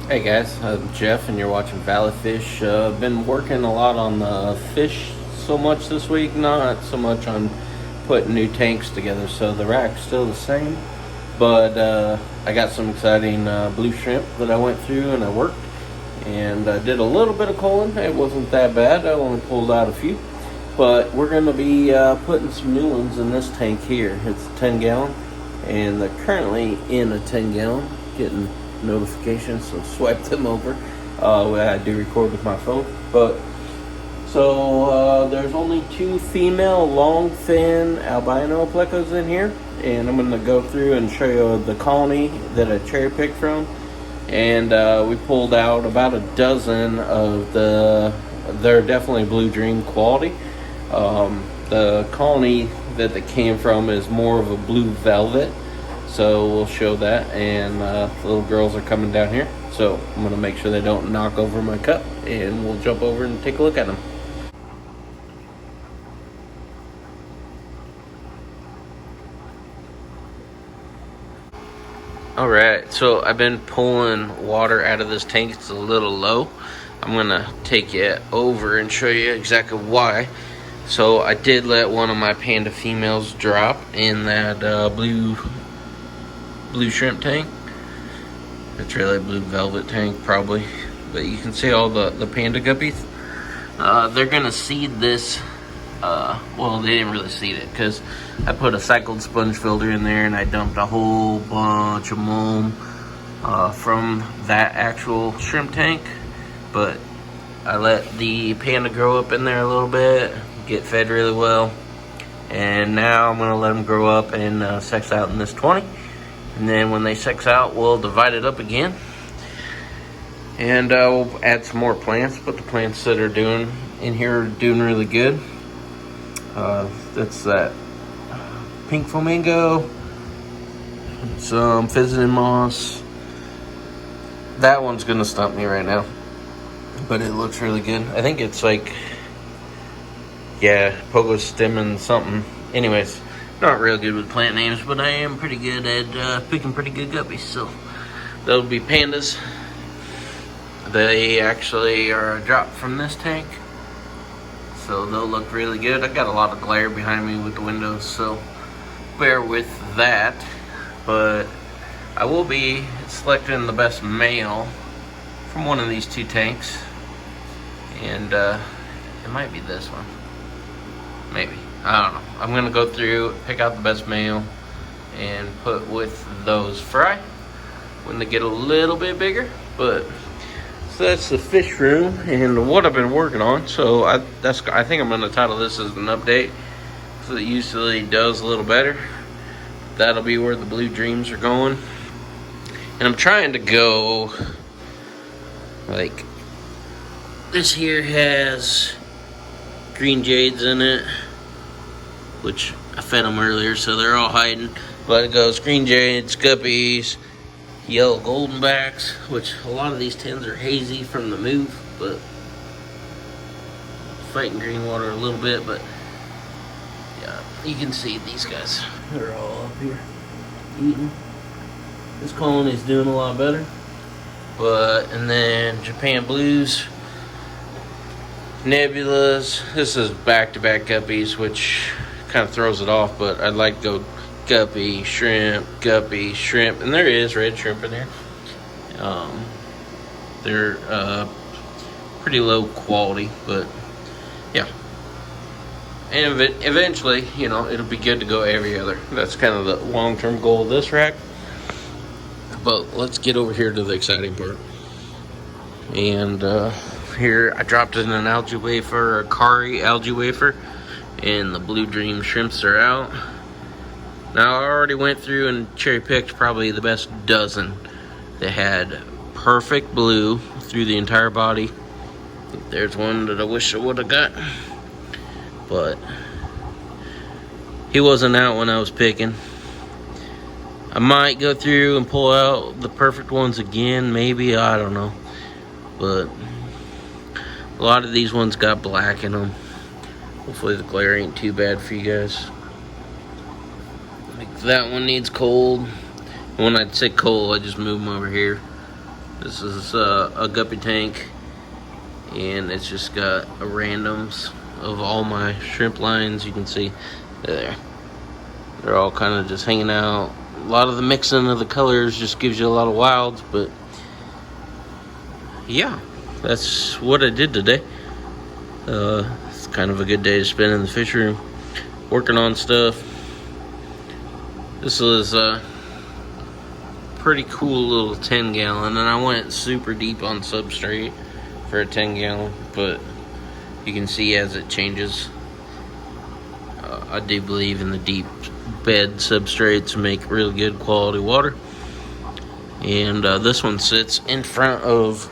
Hey guys, I'm Jeff, and you're watching Valley Fish. Been working a lot on the fish so much this week, not so much on putting new tanks together. So the rack's still the same, but I got some exciting blue shrimp that I went through and I worked, and I did a little bit of culling. It wasn't that bad. I only pulled out a few, but we're going to be putting some new ones in this tank here. It's a 10 gallon, and they're currently in a 10 gallon, getting notifications, so swipe them over. I do record with my phone, but so there's only two female long fin albino plecos in here, and I'm going to go through and show you the colony that I cherry picked from. And we pulled out about a dozen of they're definitely Blue Dream quality. The colony that they came from is more of a blue velvet, so we'll show that. And the little girls are coming down here, so I'm going to make sure they don't knock over my cup, and we'll jump over and take a look at them. Alright, so I've been pulling water out of this tank. It's a little low. I'm going to take you over and show you exactly why. So I did let one of my panda females drop in that blue shrimp tank. It's really a blue velvet tank probably, but you can see all the panda guppies. They're gonna seed this. Well, they didn't really seed it because I put a cycled sponge filter in there and I dumped a whole bunch of mulm from that actual shrimp tank, but I let the panda grow up in there a little bit, get fed really well, and now I'm gonna let them grow up and sex out in this 20. And then when they sex out, we'll divide it up again, and we'll add some more plants. But the plants that are doing in here are doing really good. That's that pink flamingo, some Fizzing moss. That one's gonna stump me right now, but it looks really good. I think it's like, yeah, pogo stem and something. Anyways, not real good with plant names, but I am pretty good at picking pretty good guppies. So they'll be pandas. They actually are a drop from this tank, so they'll look really good. I got a lot of glare behind me with the windows, so bear with that. But I will be selecting the best male from one of these two tanks, and it might be this one, maybe. I don't know. I'm gonna go through, pick out the best male, and put with those fry when they get a little bit bigger. But so that's the fish room and what I've been working on. So I think I'm gonna title this as an update, so it usually does a little better. That'll be where the Blue Dreams are going, and I'm trying to go like this. Here has green jades in it, which I fed them earlier, so they're all hiding. But it goes green jades, guppies, yellow goldenbacks, which a lot of these tins are hazy from the move, but fighting green water a little bit. But yeah, you can see these guys, they're all up here eating. This colony's doing a lot better. And then Japan blues, nebulas. This is back-to-back guppies, which kind of throws it off, but I'd like to go guppy, shrimp, and there is red shrimp in there. They're pretty low quality, but yeah. And eventually, you know, it'll be good to go every other. That's kind of the long-term goal of this rack. But let's get over here to the exciting part. And here I dropped in an algae wafer, a Kari algae wafer, and the Blue Dream shrimps are out. Now I already went through and cherry picked probably the best dozen that had perfect blue through the entire body. There's one that I wish I would have got, but he wasn't out when I was picking. I might go through and pull out the perfect ones again, maybe, I don't know. But a lot of these ones got black in them. Hopefully the glare ain't too bad for you guys. Like that one needs cold. When I say cold, I just move them over here. This is a guppy tank, and it's just got a randoms of all my shrimp lines. You can see there. They're all kind of just hanging out. A lot of the mixing of the colors just gives you a lot of wilds, but yeah, that's what I did today. It's kind of a good day to spend in the fish room, working on stuff. This was a pretty cool little 10 gallon, and I went super deep on substrate for a 10 gallon, but you can see as it changes. I do believe in the deep bed substrates make really good quality water. And this one sits in front of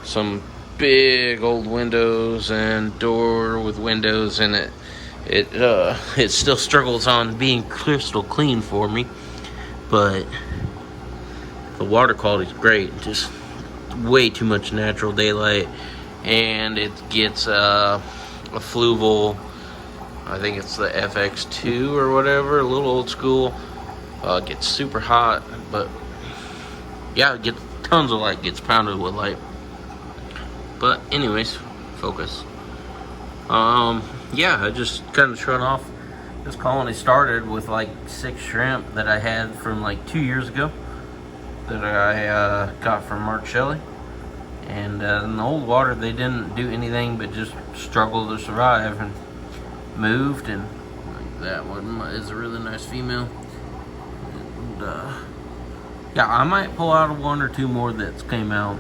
some big old windows and door with windows in it. It still struggles on being crystal clean for me, but the water quality is great. Just way too much natural daylight, and it gets a Fluval. I think it's the FX2 or whatever, a little old school. It gets super hot, but yeah, it gets tons of light, gets pounded with light. But anyways, focus. Yeah, I just kind of showing off. This colony started with like 6 shrimp that I had from like 2 years ago that I got from Mark Shelley. And in the old water, they didn't do anything but just struggle to survive and moved. And like that one is a really nice female. And yeah, I might pull out 1 or 2 more that's came out.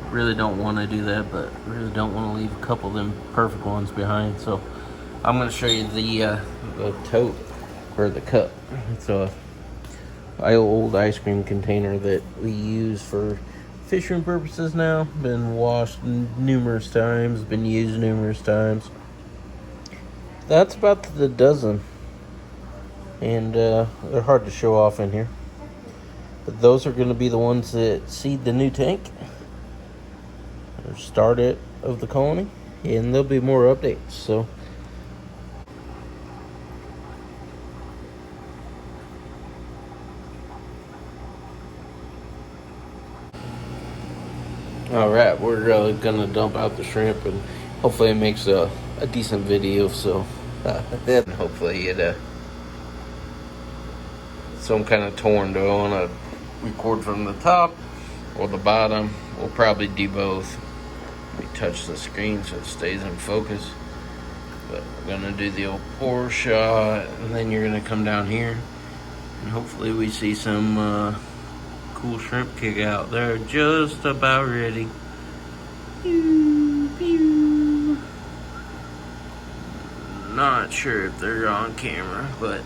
Really don't want to do that, but really don't want to leave a couple of them perfect ones behind. So I'm going to show you the tote or the cup. It's a old ice cream container that we use for fish room purposes now. Been washed numerous times, been used numerous times. That's about the dozen, and they're hard to show off in here. But those are going to be the ones that seed the new tank or start it of the colony, and there'll be more updates. So alright, we're gonna dump out the shrimp, and hopefully it makes a decent video. So then hopefully it so I'm kind of torn. Do I want to record from the top or the bottom? We'll probably do both. Let me touch the screen so it stays in focus. But we're gonna do the old pour shot, and then you're gonna come down here, and hopefully we see some cool shrimp kick out. They're just about ready. Pew, pew. Not sure if they're on camera, but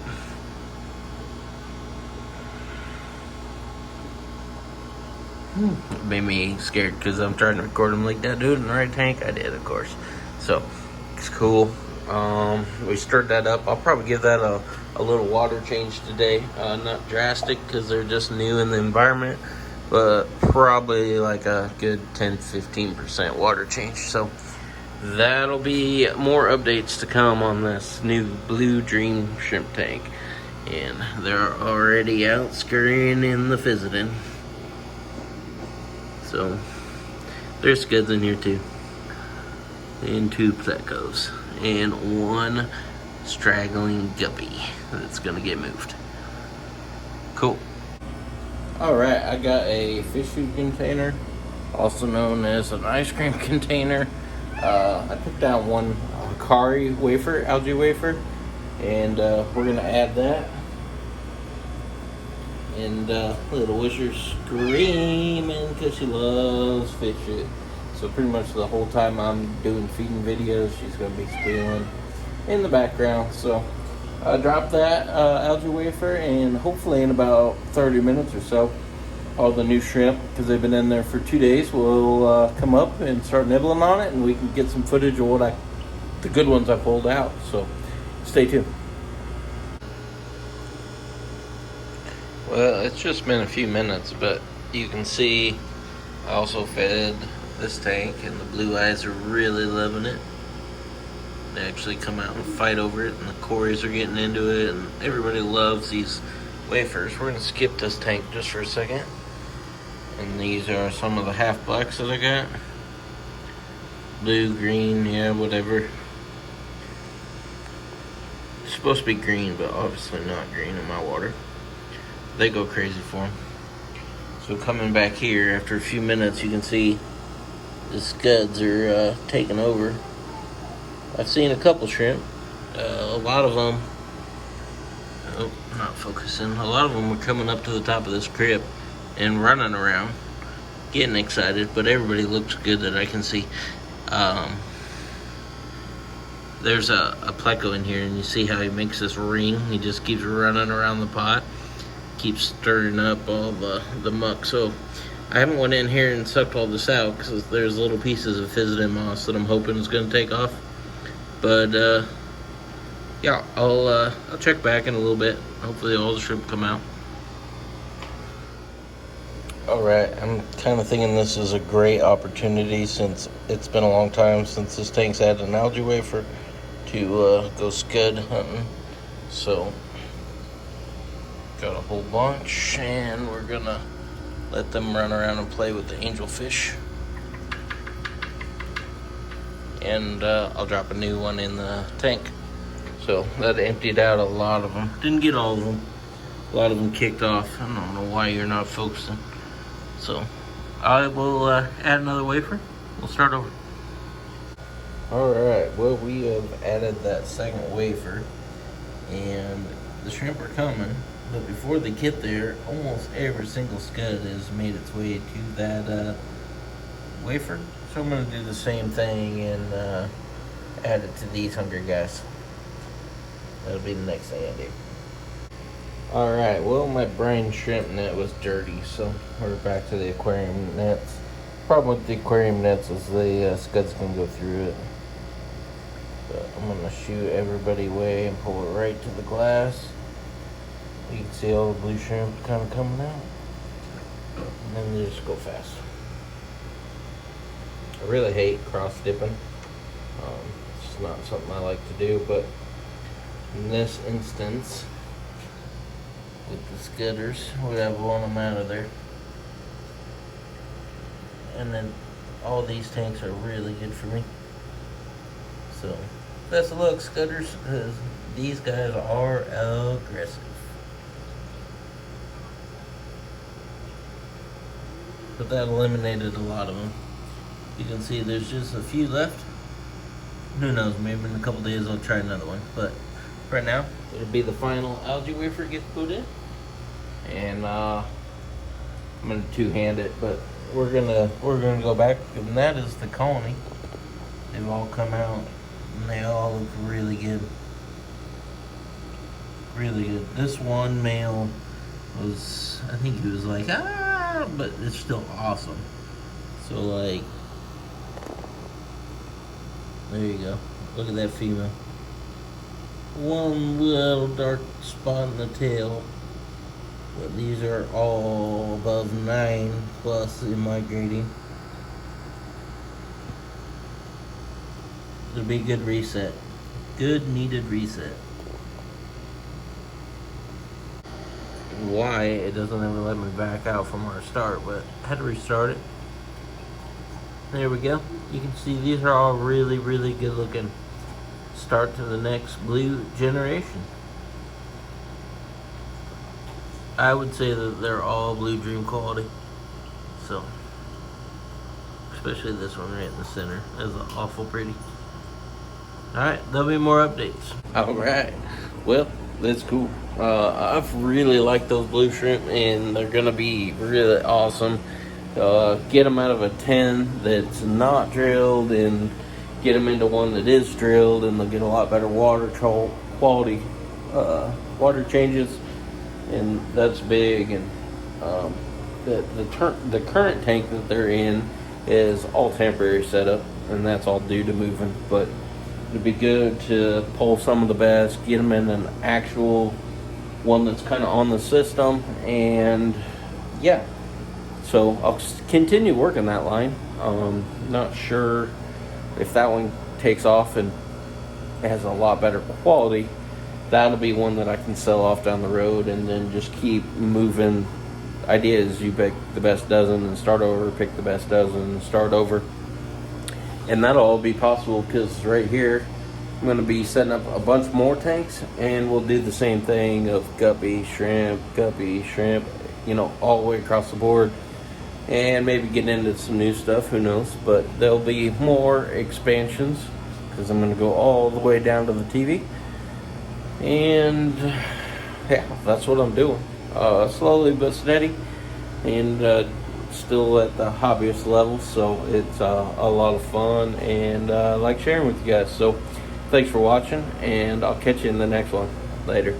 it made me scared because I'm trying to record them like that. Dude in the right tank, I did, of course. So it's cool. We stirred that up. I'll probably give that a little water change today. Not drastic because they're just new in the environment, but probably like a good 10-15% water change. So that'll be more updates to come on this new Blue Dream shrimp tank. And they're already out scurrying in the visiting. So there's scuds in here too, and 2 plecos, and 1 straggling guppy that's gonna get moved. Cool. Alright, I got a fish food container, also known as an ice cream container. I picked out 1 Hikari wafer, algae wafer, and we're gonna add that. And little Wisher's screaming because she loves fishing. So pretty much the whole time I'm doing feeding videos, she's going to be squealing in the background. So I dropped that algae wafer, and hopefully in about 30 minutes or so, all the new shrimp, because they've been in there for 2 days, will come up and start nibbling on it, and we can get some footage of the good ones I pulled out. So stay tuned. Well, it's just been a few minutes, but you can see I also fed this tank, and the blue eyes are really loving it. They actually come out and fight over it, and the Corys are getting into it, and everybody loves these wafers. We're going to skip this tank just for a second, And these are some of the half blacks that I got. Blue, green, yeah, whatever. It's supposed to be green, but obviously not green in my water. They go crazy for them. So coming back here, after a few minutes, you can see the scuds are taking over. I've seen a couple shrimp. A lot of them, oh, not focusing. A lot of them were coming up to the top of this crib and running around, getting excited, but everybody looks good that I can see. There's a pleco in here, and you see how he makes this ring. He just keeps running around the pot, keeps stirring up all the muck. So I haven't went in here and sucked all this out because there's little pieces of Physodent moss that I'm hoping is going to take off. But yeah, I'll check back in a little bit. Hopefully all the shrimp come out. Alright, I'm kind of thinking this is a great opportunity since it's been a long time since this tank's had an algae wafer to go scud hunting. So, got a whole bunch and we're gonna let them run around and play with the angelfish. And I'll drop a new one in the tank. So that emptied out a lot of them. Didn't get all of them. A lot of them kicked off. I don't know why you're not focusing. So I will add another wafer. We'll start over. Alright, well, we have added that second wafer and the shrimp are coming, but before they get there, almost every single scud has made its way to that wafer. So I'm going to do the same thing and add it to these hungry guys. That'll be the next thing I do. Alright, well, my brine shrimp net was dirty, so we're back to the aquarium nets. Problem with the aquarium nets is the scuds can go through it. But I'm going to shoot everybody away and pull it right to the glass. You can see all the blue shrimp kind of coming out. And then they just go fast. I really hate cross dipping. It's just not something I like to do, but in this instance, with the scudders, we have blown them out of there. And then all these tanks are really good for me. So, best of luck, scudders, because these guys are aggressive. But that eliminated a lot of them. You can see there's just a few left. Who knows, maybe in a couple days I'll try another one. But right now, it'll be the final algae wafer gets put in. And I'm gonna two-hand it, but we're gonna go back, and that is the colony. They've all come out and they all look really good. Really good. This one male was, I think he was like, but it's still awesome. So like, there you go. Look at that female. One little dark spot in the tail. But these are all above 9 plus in my grading. It'll be a good reset. Good needed reset. Why it doesn't ever let me back out from our start, but I had to restart it. There we go. You can see these are all really, really good looking. Start to the next blue generation. I would say that they're all blue dream quality. So, especially this one right in the center. That's awful pretty. Alright, there'll be more updates. Alright, well, that's cool. I've really liked those blue shrimp, and they're gonna be really awesome. Get them out of a 10 that's not drilled and get them into one that is drilled, and they'll get a lot better water quality, water changes, and that's big. And the current tank that they're in is all temporary setup, and that's all due to moving. But it'd be good to pull some of the best, get them in an actual one that's kind of on the system, and yeah. So I'll continue working that line. Not sure if that one takes off and has a lot better quality. That'll be one that I can sell off down the road, and then just keep moving idea is you pick the best dozen and start over, pick the best dozen and start over. And that'll all be possible because right here I'm going to be setting up a bunch more tanks, and we'll do the same thing of guppy, shrimp, you know, all the way across the board. And maybe get into some new stuff, who knows. But there'll be more expansions because I'm going to go all the way down to the TV. And yeah, that's what I'm doing. Slowly but steady, and still at the hobbyist level, so it's a lot of fun, and I like sharing with you guys. So thanks for watching, and I'll catch you in the next one. Later.